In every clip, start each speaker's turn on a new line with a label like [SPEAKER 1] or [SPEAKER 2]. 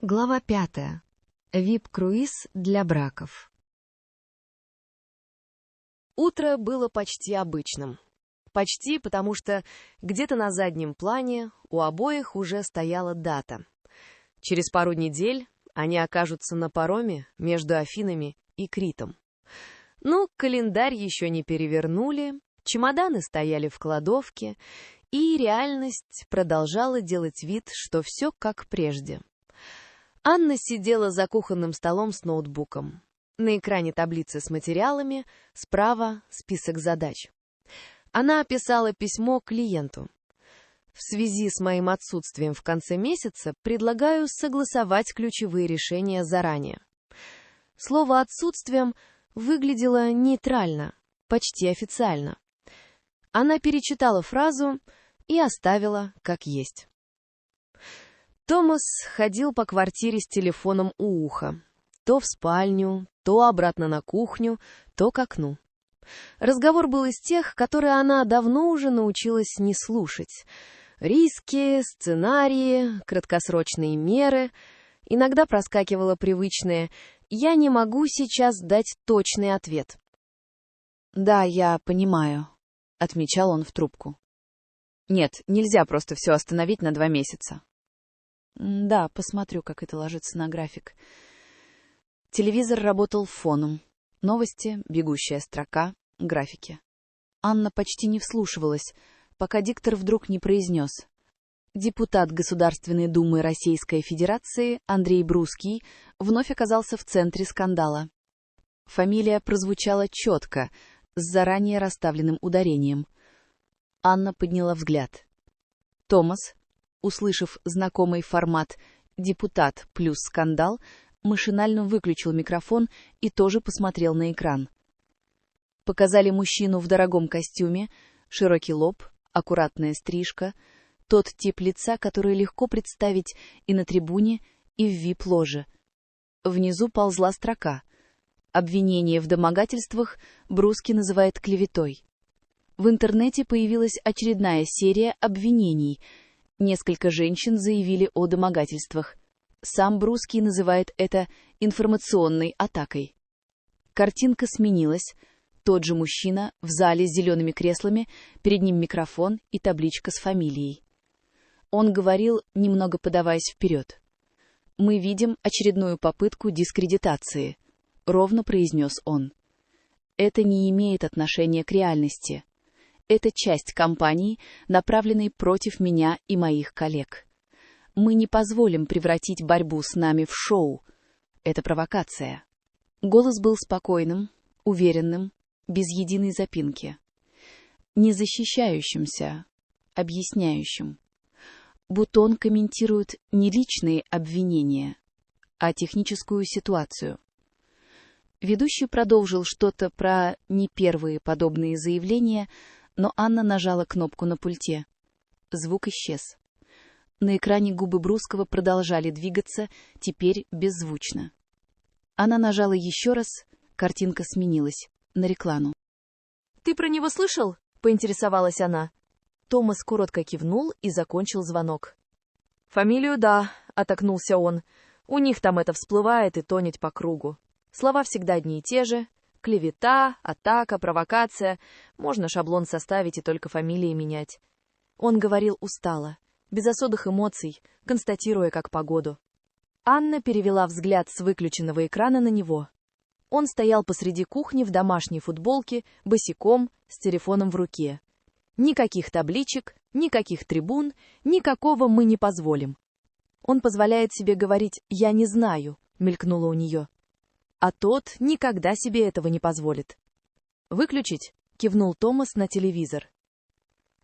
[SPEAKER 1] Глава 5. ВИП-круиз для браков.
[SPEAKER 2] Утро было почти обычным. Почти, потому что где-то на заднем плане у обоих уже стояла дата. Через пару недель они окажутся на пароме между Афинами и Критом. Ну, календарь еще не перевернули, чемоданы стояли в кладовке, и реальность продолжала делать вид, что все как прежде. Анна сидела за кухонным столом с ноутбуком. На экране таблицы с материалами, справа список задач. Она описала письмо клиенту. В связи с моим отсутствием в конце месяца предлагаю согласовать ключевые решения заранее. Слово «отсутствием» выглядело нейтрально, почти официально. Она перечитала фразу и оставила как есть. Томас ходил по квартире с телефоном у уха. То в спальню, то обратно на кухню, то к окну. Разговор был из тех, которые она давно уже научилась не слушать. Риски, сценарии, краткосрочные меры. Иногда проскакивало привычное «я не могу сейчас дать точный ответ».
[SPEAKER 3] «Да, я понимаю», — отмечал он в трубку. «Нет, нельзя просто все остановить на 2 месяца». «Да, посмотрю, как это ложится на график». Телевизор работал фоном. Новости, бегущая строка, графики. Анна почти не вслушивалась, пока диктор вдруг не произнес. Депутат Государственной Думы Российской Федерации Андрей Брусский вновь оказался в центре скандала. Фамилия прозвучала четко, с заранее расставленным ударением. Анна подняла взгляд. Томас, услышав знакомый формат «депутат плюс скандал», машинально выключил микрофон и тоже посмотрел на экран. Показали мужчину в дорогом костюме, широкий лоб, аккуратная стрижка, тот тип лица, который легко представить и на трибуне, и в вип-ложе. Внизу ползла строка. Обвинение в домогательствах Брусский называет клеветой. В интернете появилась очередная серия обвинений. Несколько женщин заявили о домогательствах. Сам Брусский называет это информационной атакой. Картинка сменилась. Тот же мужчина в зале с зелеными креслами, перед ним микрофон и табличка с фамилией. Он говорил, немного подаваясь вперед. «Мы видим очередную попытку дискредитации», — ровно произнес он. «Это не имеет отношения к реальности. Это часть кампании, направленной против меня и моих коллег. Мы не позволим превратить борьбу с нами в шоу. Это провокация». Голос был спокойным, уверенным, без единой запинки. Не защищающимся, объясняющим. Будто он комментирует не личные обвинения, а техническую ситуацию. Ведущий продолжил что-то про не первые подобные заявления, но Анна нажала кнопку на пульте. Звук исчез. На экране губы Брусского продолжали двигаться, теперь беззвучно. Она нажала еще раз, картинка сменилась, на рекламу.
[SPEAKER 2] «Ты про него слышал?» — поинтересовалась она. Томас коротко кивнул и закончил звонок. «Фамилию, да», — отокнулся он. «У них там это всплывает и тонет по кругу. Слова всегда одни и те же. Клевета, атака, провокация. Можно шаблон составить и только фамилии менять». Он говорил устало, без особых эмоций, констатируя как погоду. Анна перевела взгляд с выключенного экрана на него. Он стоял посреди кухни в домашней футболке, босиком, с телефоном в руке. Никаких табличек, никаких трибун, никакого «мы не позволим». Он позволяет себе говорить «я не знаю», мелькнуло у нее. А тот никогда себе этого не позволит. «Выключить?» — кивнул Томас на телевизор.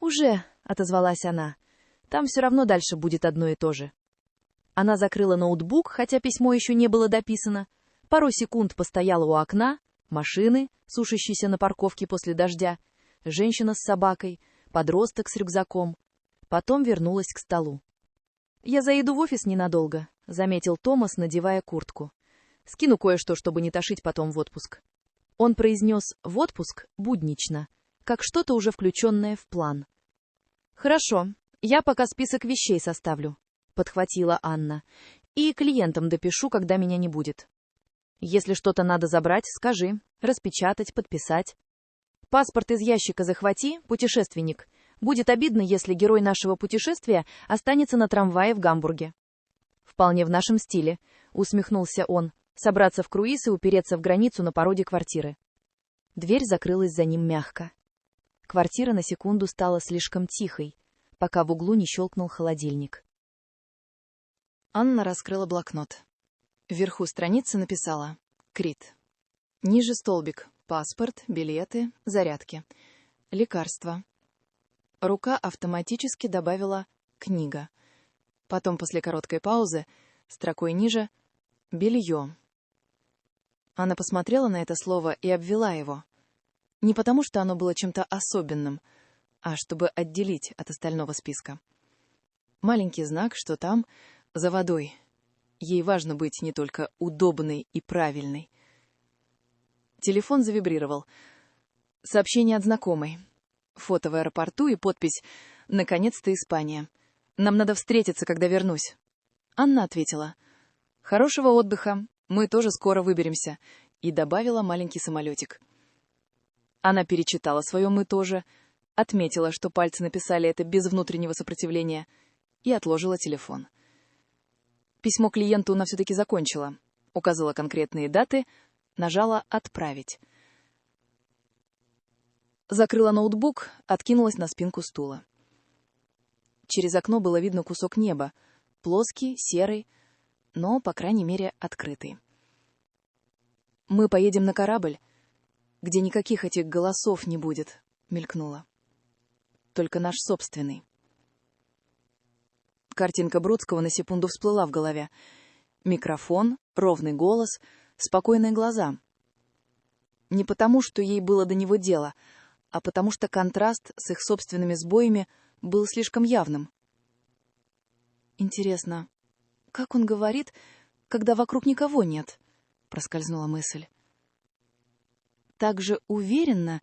[SPEAKER 2] «Уже», — отозвалась она. «Там все равно дальше будет одно и то же». Она закрыла ноутбук, хотя письмо еще не было дописано. Пару секунд постояла у окна, машины, сушащиеся на парковке после дождя, женщина с собакой, подросток с рюкзаком. Потом вернулась к столу. «Я заеду в офис ненадолго», — заметил Томас, надевая куртку. «Скину кое-что, чтобы не тошить потом в отпуск». Он произнес «в отпуск» буднично, как что-то уже включенное в план. «Хорошо, я пока список вещей составлю», — подхватила Анна. И клиентам допишу, когда меня не будет. Если что-то надо забрать, скажи, распечатать, подписать. Паспорт из ящика захвати, путешественник. Будет обидно, если герой нашего путешествия останется на трамвае в Гамбурге. Вполне в нашем стиле, усмехнулся он, собраться в круиз и упереться в границу на пороге квартиры. Дверь закрылась за ним мягко. Квартира на секунду стала слишком тихой, пока в углу не щелкнул холодильник. Анна раскрыла блокнот. Вверху страницы написала «Крит». Ниже столбик «Паспорт», «Билеты», «Зарядки», «Лекарства». Рука автоматически добавила «Книга». Потом, после короткой паузы, строкой ниже «Белье». Она посмотрела на это слово и обвела его. Не потому, что оно было чем-то особенным, а чтобы отделить от остального списка. Маленький знак, что там, за водой. Ей важно быть не только удобной и правильной. Телефон завибрировал. Сообщение от знакомой. Фото в аэропорту и подпись «Наконец-то Испания. Нам надо встретиться, когда вернусь». Анна ответила «Хорошего отдыха, мы тоже скоро выберемся», и добавила маленький самолетик. Она перечитала свое «мы тоже», отметила, что пальцы написали это без внутреннего сопротивления, и отложила телефон. Письмо клиенту она все-таки закончила, указала конкретные даты, нажала «Отправить». Закрыла ноутбук, откинулась на спинку стула. Через окно было видно кусок неба, плоский, серый, но, по крайней мере, открытый. «Мы поедем на корабль, где никаких этих голосов не будет», — мелькнула. «Только наш собственный». Картинка Бродского на секунду всплыла в голове. Микрофон, ровный голос, спокойные глаза. Не потому, что ей было до него дело, а потому что контраст с их собственными сбоями был слишком явным. «Интересно, как он говорит, когда вокруг никого нет?» — проскользнула мысль. «Так же уверенно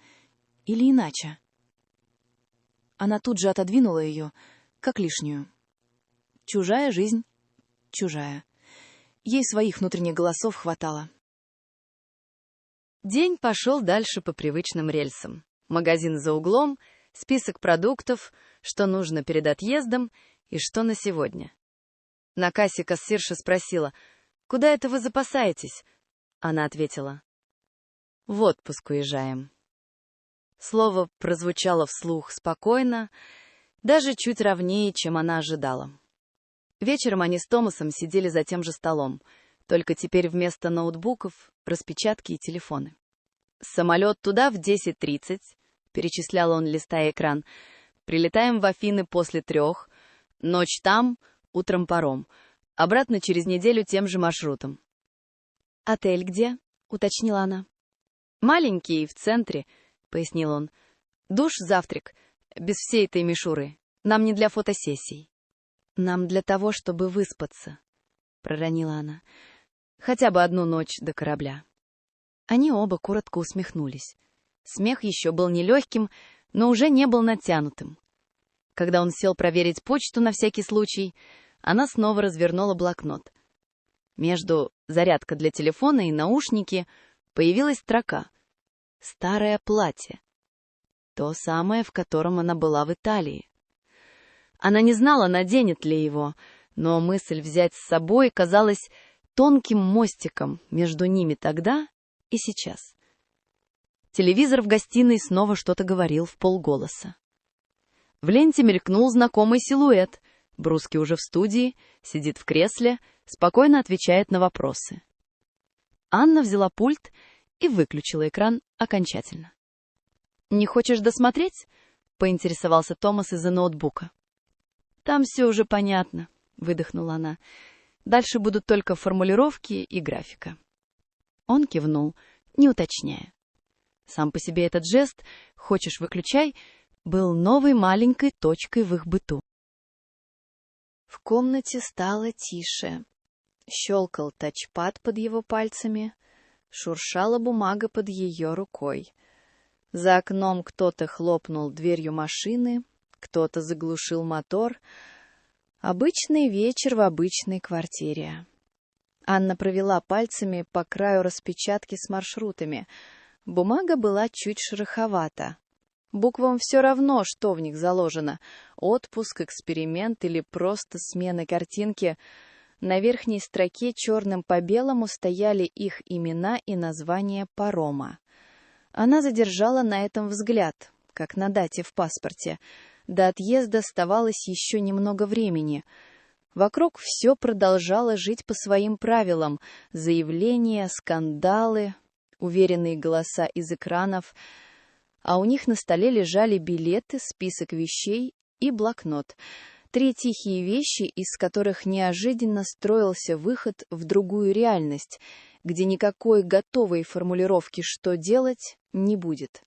[SPEAKER 2] или иначе?» Она тут же отодвинула ее, как лишнюю. Чужая жизнь, чужая. Ей своих внутренних голосов хватало.
[SPEAKER 1] День пошел дальше по привычным рельсам. Магазин за углом, список продуктов, что нужно перед отъездом и что на сегодня. На кассе кассирша спросила: «Куда это вы запасаетесь?» Она ответила: «В отпуск уезжаем». Слово прозвучало вслух спокойно, даже чуть ровнее, чем она ожидала. Вечером они с Томасом сидели за тем же столом, только теперь вместо ноутбуков — распечатки и телефоны. «Самолет туда в 10:30», — перечислял он, листая экран. «Прилетаем в Афины после 3, ночь там, утром паром. Обратно через неделю тем же маршрутом».
[SPEAKER 3] «Отель где?» — уточнила она.
[SPEAKER 1] «Маленький, в центре», — пояснил он. «Душ, завтрак, без всей этой мишуры. Нам не для фотосессий».
[SPEAKER 3] «Нам для того, чтобы выспаться», — проронила она.
[SPEAKER 1] «Хотя бы одну ночь до корабля».
[SPEAKER 3] Они оба коротко усмехнулись.
[SPEAKER 1] Смех еще был нелегким, но уже не был натянутым. Когда он сел проверить почту на всякий случай, она снова развернула блокнот. Между «зарядка для телефона» и «наушники» появилась строка «Старое платье». То самое, в котором она была в Италии. Она не знала, наденет ли его, но мысль взять с собой казалась тонким мостиком между ними тогда и сейчас. Телевизор в гостиной снова что-то говорил вполголоса. В ленте мелькнул знакомый силуэт. Бруски уже в студии, сидит в кресле, спокойно отвечает на вопросы. Анна взяла пульт и выключила экран окончательно. «Не хочешь досмотреть?» — поинтересовался Томас из-за ноутбука. «Там все уже понятно», — выдохнула она. «Дальше будут только формулировки и графика». Он кивнул, не уточняя. Сам по себе этот жест «хочешь, выключай» был новой маленькой точкой в их быту.
[SPEAKER 3] В комнате стало тише. Щелкал тачпад под его пальцами, шуршала бумага под ее рукой. За окном кто-то хлопнул дверью машины, кто-то заглушил мотор.
[SPEAKER 1] Обычный вечер в обычной квартире. Анна провела пальцами по краю распечатки с маршрутами. Бумага была чуть шероховата. Буквам все равно, что в них заложено. Отпуск, эксперимент или просто смена картинки. На верхней строке черным по белому стояли их имена и название парома. Она задержала на этом взгляд, как на дате в паспорте. До отъезда оставалось еще немного времени. Вокруг все продолжало жить по своим правилам. Заявления, скандалы, уверенные голоса из экранов. А у них на столе лежали билеты, список вещей и блокнот. 3 тихие вещи, из которых неожиданно строился выход в другую реальность, где никакой готовой формулировки «что делать» не будет.